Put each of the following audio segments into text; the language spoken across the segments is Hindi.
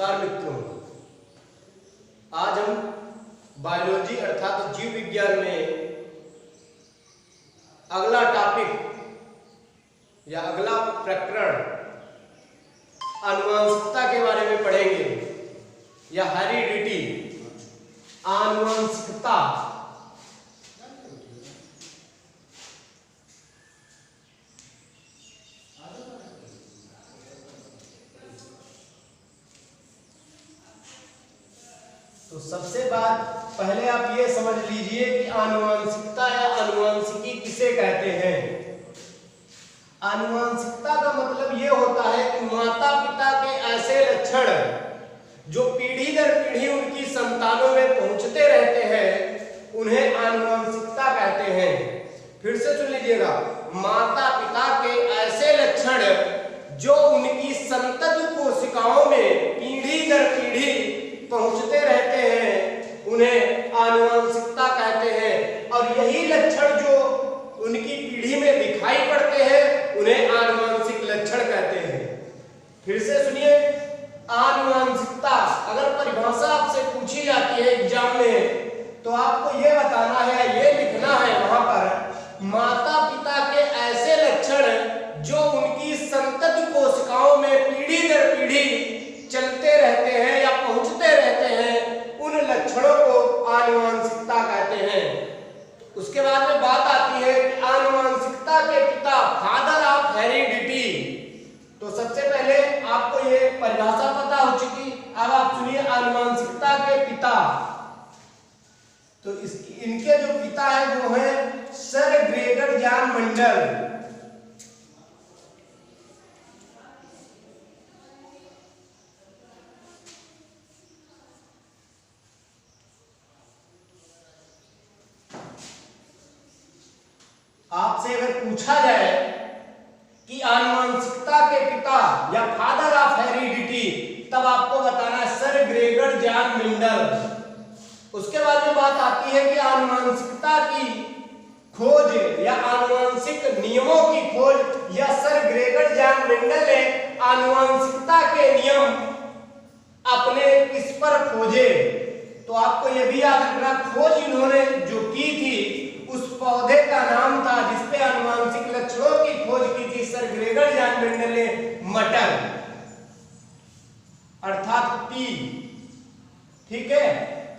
नमस्कार मित्रों, आज हम बायोलॉजी अर्थात जीव विज्ञान में अगला टॉपिक या अगला प्रकरण आनुवंशिकता के बारे में पढ़ेंगे या हेरिडिटी, आनुवंशिकता। तो सबसे बात पहले आप ये समझ लीजिए कि आनुवंशिकता या आनुवंशिकी किसे कहते हैं। आनुवंशिकता का मतलब ये होता है कि माता पिता के ऐसे लक्षण जो पीढ़ी दर पीढ़ी उनकी संतानों में पहुंचते रहते हैं, उन्हें आनुवंशिकता कहते हैं। फिर से सुन लीजिएगा, माता पिता के ऐसे लक्षण जो उनकी संतति कोशिकाओं में पीढ़ी दर पीढ़ी पहुंचते रहते हैं, उन्हें आनुवंशिकता कहते हैं। और यही लक्षण जो उनकी पीढ़ी में दिखाई पड़ते हैं, उन्हें आनुवंशिक लक्षण कहते हैं। फिर से सुनिए, आनुवंशिकता अगर परिभाषा आपसे पूछी जाती है एग्जाम में, तो आपको ये बताना है, ये लिखना है वहां पर, माता पिता के ऐसे लक्षण जो उनकी संतति कोशिकाओं में पीढ़ी दर पीढ़ी चलते रहते हैं या पहुंचते रहते हैं, उन लक्षणों को आनुवंशिकता कहते हैं। उसके बाद में बात आती है कि आनुवंशिकता के पिता, फादर ऑफ हेरिडिटी। तो सबसे पहले आपको ये परिभाषा पता हो चुकी। अब आप सुनिए, आनुवंशिकता के पिता, तो इनके जो पिता है वो है सर ग्रेगर जॉन मेंडल। आपसे अगर पूछा जाए कि आनुवंशिकता के पिता या फादर ऑफ हेरिडिटी, तब आपको बताना है सर ग्रेगर जॉन मेंडल। उसके बाद में बात आती है कि आनुवंशिकता की खोज या आनुवंशिक नियमों की खोज, या सर ग्रेगर जॉन मेंडल ने आनुवंशिकता के नियम अपने किस पर खोजे। तो आपको यह भी याद रखना, खोज इन्होंने जो की थी उस पौधे का नाम था जिसपे आनुवंशिक लक्षणों की खोज की थी सर ग्रेगर जॉन मेंडल ने, मटर अर्थात पी। ठीक है,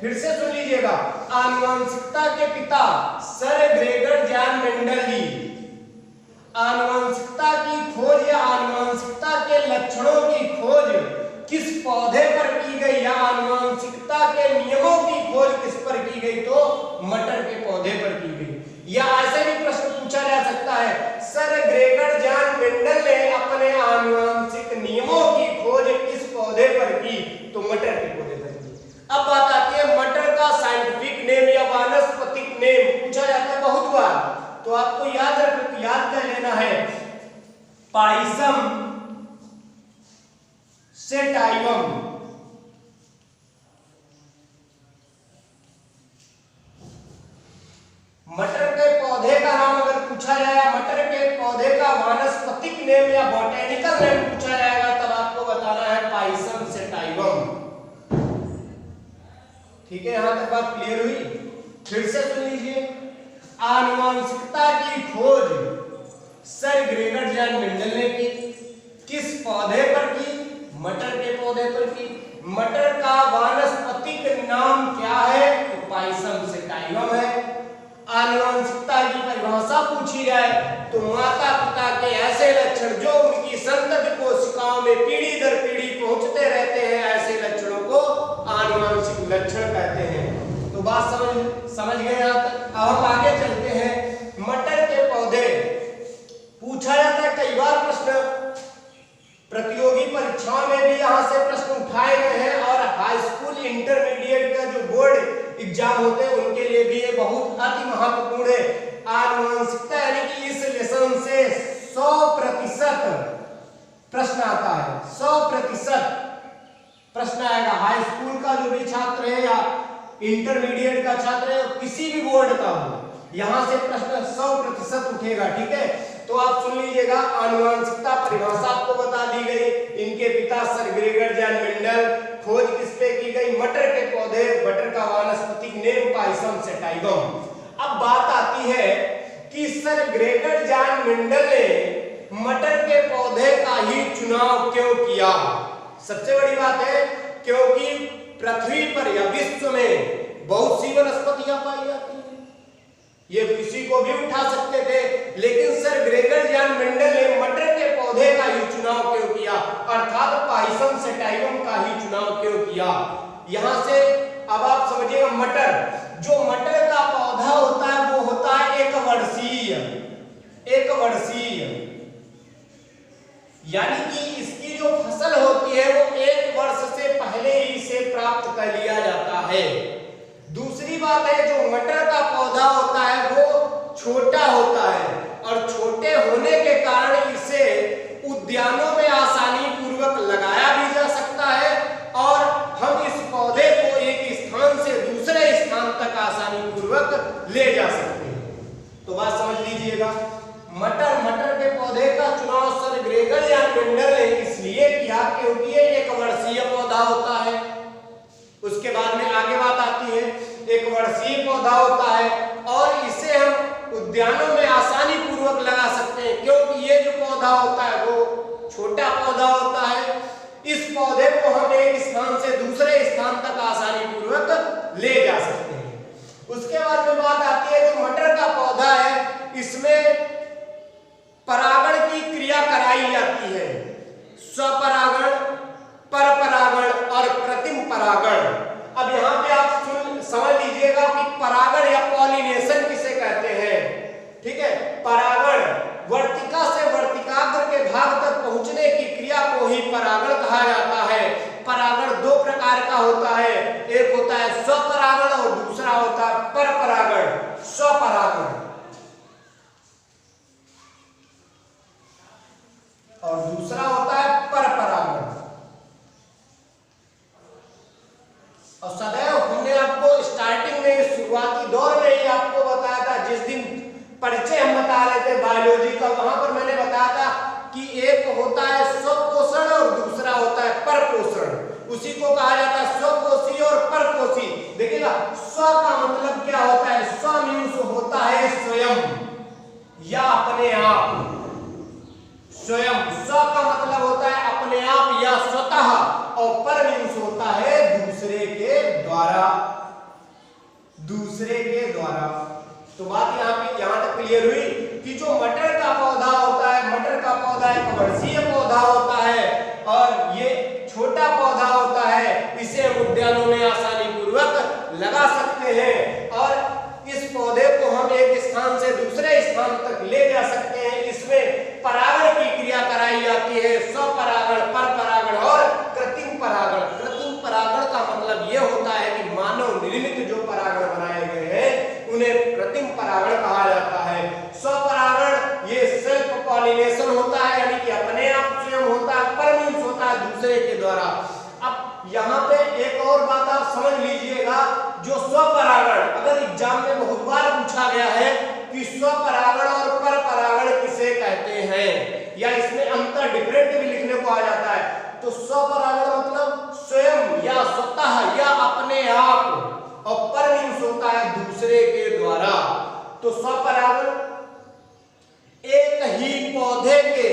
फिर से सुन लीजिएगा, आनुवंशिकता के पिता सर ग्रेगर जॉन मेंडल जी आनुवंशिकता की खोज या आनुवंशिकता के लक्षणों की खोज किस पौधे पर की गई, या आनुवंशिकता के नियमों की खोज किस पर की गई, तो मटर के पौधे पर की गई। या ऐसे भी प्रश्न पूछा जा सकता है, सर ग्रेगर जॉन मेंडल ने अपने आनुवंशिक नियमों की खोज किस पौधे पर की, तो मटर के पौधे पर की। अब बात आती है मटर का साइंटिफिक नेम या वानस्पतिक नेम पूछा जाता है बहुत बार, तो आपको याद कर लेना है, पाइसम सेटाइवम। मटर के पौधे का नाम अगर पूछा जाए, मटर के पौधे का वानस्पतिक नेम या बॉटेनिकल नेम पूछा जाएगा, तब आपको बताना है पाइसम सेटाइवम। ठीक है, यहां तक बात क्लियर हुई। फिर से सुन लीजिए, आनुवंशिकता की खोज सर ग्रेगर जॉन मेंडल ने की, किस पौधे पर की, मटर के पौधे पर की। मटर का वानस्पतिक नाम क्या है, तो पाइसम सेटाइवम है। आनुवंशिकता की परिभाषा पूछी जाए तो माता पिता के ऐसे लक्षण जो उनकी संतति कोशिकाओं में पीढ़ी दर पीढ़ी पहुंचते रहते हैं, ऐसे लक्षणों को आनुवंशिक लक्षण कहते हैं। तो बात समझ गए यहां तक। अब हम आगे चलते हैं, मटर के पौधे पूछा जाता है कई बार प्रश्न, प्रतियोगी परीक्षाओं में भी यहां से प्रश्न उठाए गए हैं, और हाई स्कूल इंटरमीडिएट का जो बोर्ड एग्जाम होते हैं उनके लिए भी ये बहुत अति महत्वपूर्ण है। आनुवंशिकता यानी कि इस लेसन से 100% प्रश्न आता है, 100% प्रश्न आएगा। हाई स्कूल का जो भी छात्र है या इंटरमीडिएट का छात्र है, किसी भी बोर्ड का हो, यहां से प्रश्न 100% उठेगा। ठीक है, तो आप सुन लीजिएगा, आनुवंशिकता परिभाषा आपको बता दी गई, इनके पिता sir Gregor John Mendel, Pisum sativum. अब बात आती है कि सर ग्रेगर जॉन मेंडल ने मटर के पौधे का ही चुनाव क्यों किया? सबसे बड़ी बात है क्योंकि पृथ्वी पर या विश्व में बहुत सी वनस्पतियां पाई जाती हैं, ये किसी को भी उठा सकते थे, लेकिन सर ग्रेगर जॉन मेंडल ने मटर के पौधे का ही चुनाव क्यों किया, अर्थात पाइसम सेटाइवम का ही चुनाव क्यों किया? यहां से अब आप समझिएगा, जो मटर का पौधा होता है वो होता है एक वर्षीय, यानी कि इसकी जो फसल होती है वो 1 वर्ष से पहले ही इसे प्राप्त कर लिया जाता है। दूसरी बात है, जो मटर का पौधा होता है वो छोटा होता है और छोटे होने के कारण इसे उद्यानों में आसानी पूर्वक लगाया भी जा सकता है और हम इस पौधे को एक स्थान से दूसरे स्थान तक आसानी पूर्वक ले जा सकते हैं। तो बात समझ लीजिएगा, मटर के पौधे का चुनाव सर ग्रेगर जॉन मेंडल ने इसलिए किया क्योंकि ये एक वर्षीय पौधा होता है। उसके बाद में आगे बात आती है, एक वर्षीय पौधा होता है और इसे हम उद्यानों में आसानी पूर्वक लगा सकते हैं क्योंकि ये जो पौधा होता है वो छोटा पौधा होता है। इस पौधे को हम एक स्थान से दूसरे स्थान तक आसानी पूर्वक ले जा सकते हैं। उसके बाद में बात आती है, जो मटर का पौधा है इसमें परागण की क्रिया कराई जाती है, स्वपरागण, परपरागण और कृत्रिम परागण। अब यहाँ पे आप समझ लीजिएगा कि परागण या पॉलिनेशन किसे कहते हैं, ठीक है। परागण वर्तिका से वर्तिकाग्र के भाग तक पहुंचने की क्रिया को ही परागण कहा जाता है। परागण 2 प्रकार का होता है, एक होता है स्वपरागण और दूसरा होता है परपरागण। स्वपरागण और दूसरा होता है परपरागण। और सदैव हमने आपको स्टार्टिंग में शुरुआती दौर में ही आपको बताया था, जिस दिन परिचय हम बता रहे थे बायोलॉजी का, वहां पर मैंने बताया था कि एक होता है स्वपोषण और दूसरा होता है परपोषण। उसी को कहा जाता है स्वपोषी और परपोषी। देखिएगा, स्व का मतलब क्या होता है? स्व मीन्स होता है स्वयं या अपने आप। स्वयं, स्व का मतलब होता है अपने आप या स्वतः, और पर मीन्स होता है दूसरे के द्वारा। तो बात यहाँ तक क्लियर हुई कि जो मटर का पौधा होता है, मटर का पौधा एक वर्षीय पौधा होता है और ये छोटा पौधा होता है, इसे हम उद्यानों में आसानी पूर्वक लगा सकते हैं और इस पौधे को हम एक स्थान से दूसरे स्थान तक ले जा सकते हैं। इसमें परागण की क्रिया कराई जाती है, स्वपरागण, परपरागण और कृत्रिम परागण। कृत्रिम परागण का मतलब यह होता है कि मानव निर्मित जो परागण बनाए गए हैं उन्हें कृत्रिम परागण कहा जाता है। स्वपरागण ये सेल्फ पॉलिनेशन होता है, यानी कि अपने आप स्वयं होता है, पर मीन्स होता है दूसरे के द्वारा। अब यहाँ पे एक और बात आप समझ लीजिएगा, जो स्वपरागण अगर एग्जाम में बहुत बार पूछा गया है कि स्वपरागण और परपरागण किसे कहते हैं, या इसमें अंतर डिफरेंट भी लिखने को आ जाता है, तो स्वपरागण मतलब स्वयं या स्वतः या अपने आप, और पर मीन्स होता है दूसरे के द्वारा। तो स्वपरागण एक ही पौधे के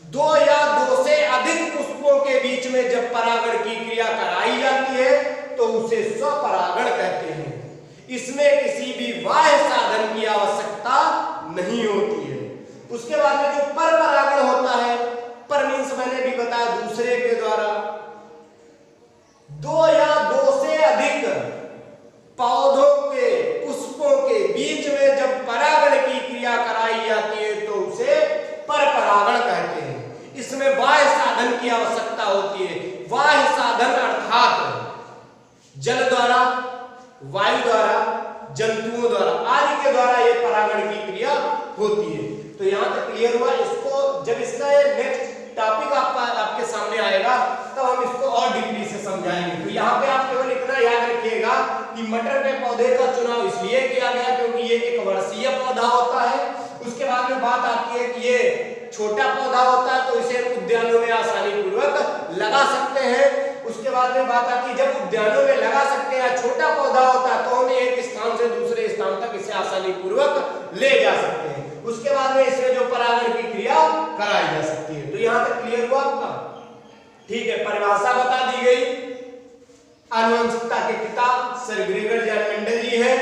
2 या 2 से अधिक पुष्पों के बीच में जब परागण की क्रिया कराई जाती है तो उसे स्वपरागण कहते हैं। इसमें किसी भी बाह्य साधन की आवश्यकता नहीं होती है। उसके बाद में जो परपरागण होता है, पर मीन्स मैंने भी बताया दूसरे के द्वारा। 2 या 2 से अधिक पौधों के पुष्पों के बीच में जब परागण की क्रिया कराई जाती है तो उसे परपरागण कहते हैं। इसमें बाह्य साधन की आवश्यकता होती है। बाह्य साधन अर्थात जल द्वारा, वायु द्वारा, जंतुओं द्वारा आदि के द्वारा ये परागण की क्रिया होती है। तो यहाँ तक क्लियर हुआ। इसको जब इसका नेक्स्ट टॉपिक आपके सामने आएगा तब हम इसको और डीपली से समझाएंगे। तो यहाँ पे आप केवल इतना याद रखिएगा कि मटर के पौधे का चुनाव इसलिए किया गया क्योंकि ये एक वर्षीय पौधा होता है। उसके बाद में बात आती है कि ये छोटा पौधा होता है तो इसे उद्यानों में आसानी पूर्वक लगा सकते हैं। उसके बाद में बात आती है जब उद्यानों में लगा सकते हैं, छोटा पौधा होता है तो हम एक स्थान से दूसरे स्थान तक इसे आसानी पूर्वक ले जा सकते हैं। उसके बाद में इसमें जो परागण की क्रिया कराई जा सकती है। तो यहां तक क्लियर हुआ आपका? ठीक है, परिभाषा बता दी गई। आनुवंशिकता के पिता सर ग्रेगर जॉन मेंडल जी हैं।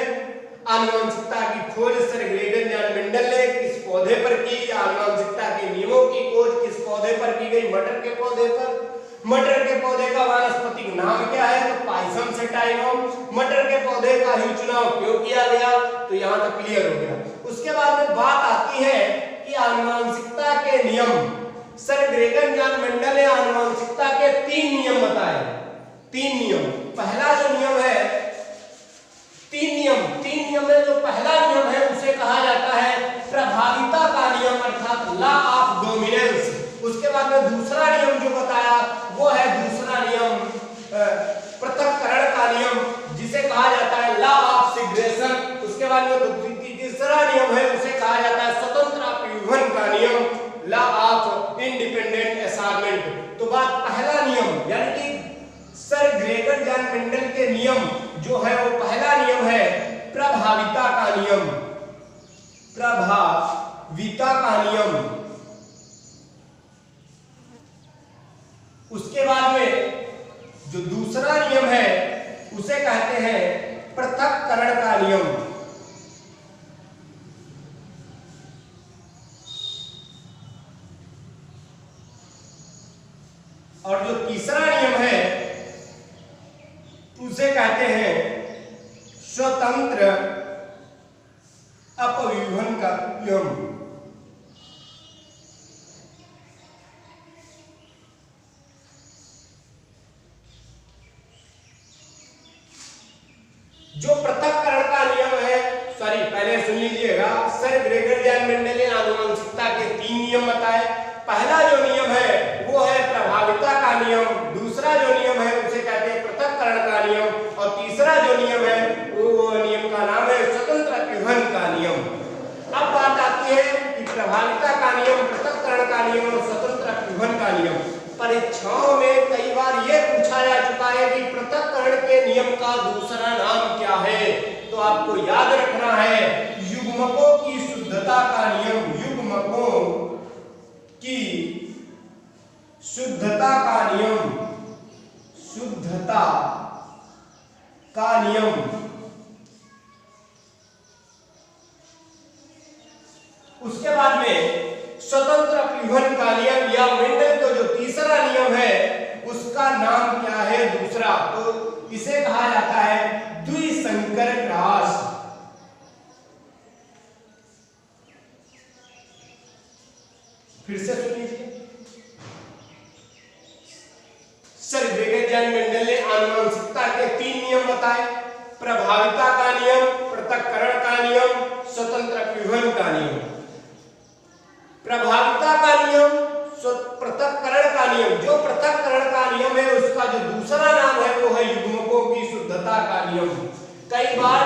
आनुवंशिकता की खोज सर ग्रेगर जॉन मेंडल ने किस पौधे पर की? आनुवंशिकता के नियमों की खोज किस पौधे पर की गई? मटर के पौधे पर। मटर के पौधे का वानस्पतिक नाम क्या है? तो पाइसम सेटाइवम। मटर के पौधे का ही चुनाव क्यों किया गया? तो यहां तक क्लियर हो गया। उसके बाद में बात आती है कि आनुवंशिकता के नियम। सर ग्रेगर जॉन मेंडल ने आनुवंशिकता के 3 नियम बताए। 3 नियम। पहला जो नियम है, 3 नियम में जो पहला नियम है उसे कहा जाता है प्रभाविता का नियम अर्थात लॉ ऑफ डोमिनेंस। उसके बाद में दूसरा नियम जो बताया वो है दूसरा नियम पृथक्करण का नियम जिसे कहा जाता है लॉ ऑफ सिग्रेशन। उसके बाद में तीसरा नियम है उसे कहा जाता है स्वतंत्र अपव्यूहन का नियम लॉ ऑफ इंडिपेंडेंट असाइनमेंट। तो बात पहला नियम यानी कि सर ग्रेगर जॉन मेंडल के नियम जो है वो पहला नियम है प्रभाविता का नियम। प्रभाविता का नियम। उसके बाद में जो दूसरा नियम है उसे कहते हैं पृथक्करण का नियम। और जो तीसरा नियम है उसे कहते हैं स्वतंत्र अपव्यूहन का नियम। जो पृथक्करण का नियम है, सॉरी पहले सुन लीजिएगा, सर ग्रेगर जॉन मेंडल ने आनुवंशिकता के 3 नियम बताए। पहला जो नियम है वो है प्रभाविता का नियम, दूसरा जो नियम है उसे कहते हैं पृथक्करण का नियम और तीसरा जो नियम है वो नियम का नाम है स्वतंत्र अपव्यूहन का नियम। अब बात आती है कि प्रभाविता का नियम, पृथक्करण का नियम और स्वतंत्र अपव्यूहन का नियम। परीक्षाओं में कई बार ये पूछा जा चुका है कि पृथक्करण के नियम का दूसरा नाम क्या है? तो आपको याद रखना है युग्मकों की शुद्धता का नियम। युग्मकों की शुद्धता का नियम। शुद्धता का नियम। उसके बाद में स्वतंत्र अपव्यूहन का नियम या मेंडल का जो तीसरा नियम है उसका नाम क्या है दूसरा? तो इसे कहा जाता है द्विसंकर क्रॉस। फिर से सुन लीजिए। सर ग्रेगर जॉन मेंडल ने आनुवंशिकता के 3 नियम बताए। प्रभाविता का नियम, पृथक्करण का नियम, स्वतंत्र अपव्यूहन का नियम। प्रभाविता का नियम, पृथक्करण का नियम। जो पृथक्करण का नियम है उसका जो दूसरा नाम है वो है युग्मकों की शुद्धता का नियम। कई बार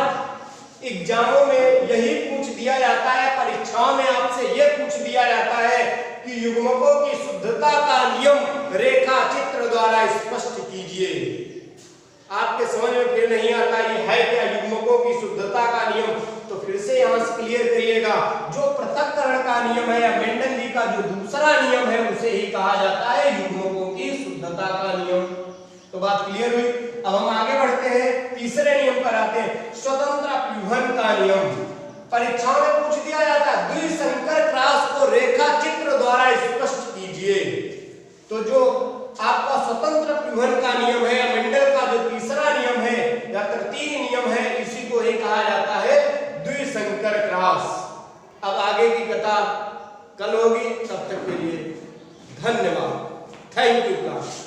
एग्जामों में यही पूछ दिया जाता है, परीक्षाओं में आपसे यह पूछ दिया जाता है कि युग्मकों की शुद्धता का नियम रेखा चित्र द्वारा स्पष्ट कीजिए। आपके समझ में फिर नहीं आता ये है क्या युग्मकों की शुद्धता का नियम? तो फिर से यहां से क्लियर करिएगा, जो पृथक्करण का नियम है या मेंडल जी का जो दूसरा नियम है उसे ही कहा जाता है युग्मकों की शुद्धता का नियम। तो बात क्लियर हुई। अब हम आगे बढ़ते हैं, तीसरे नियम पर आते हैं, स्वतंत्र अपव्यूहन का नियम। परीक्षाओं में पूछ दिया जाता है द्विसंकर क्रॉस को रेखा चित्र द्वारा स्पष्ट कीजिए। तो जो आपका स्वतंत्र अपव्यूहन का नियम है या मेंडल का जो तीसरा नियम है या तृतीय नियम है इसी को ही कहा जाता है द्विसंकर क्रॉस। अब आगे की कथा कल होगी, तब तक के लिए धन्यवाद। Thank you class.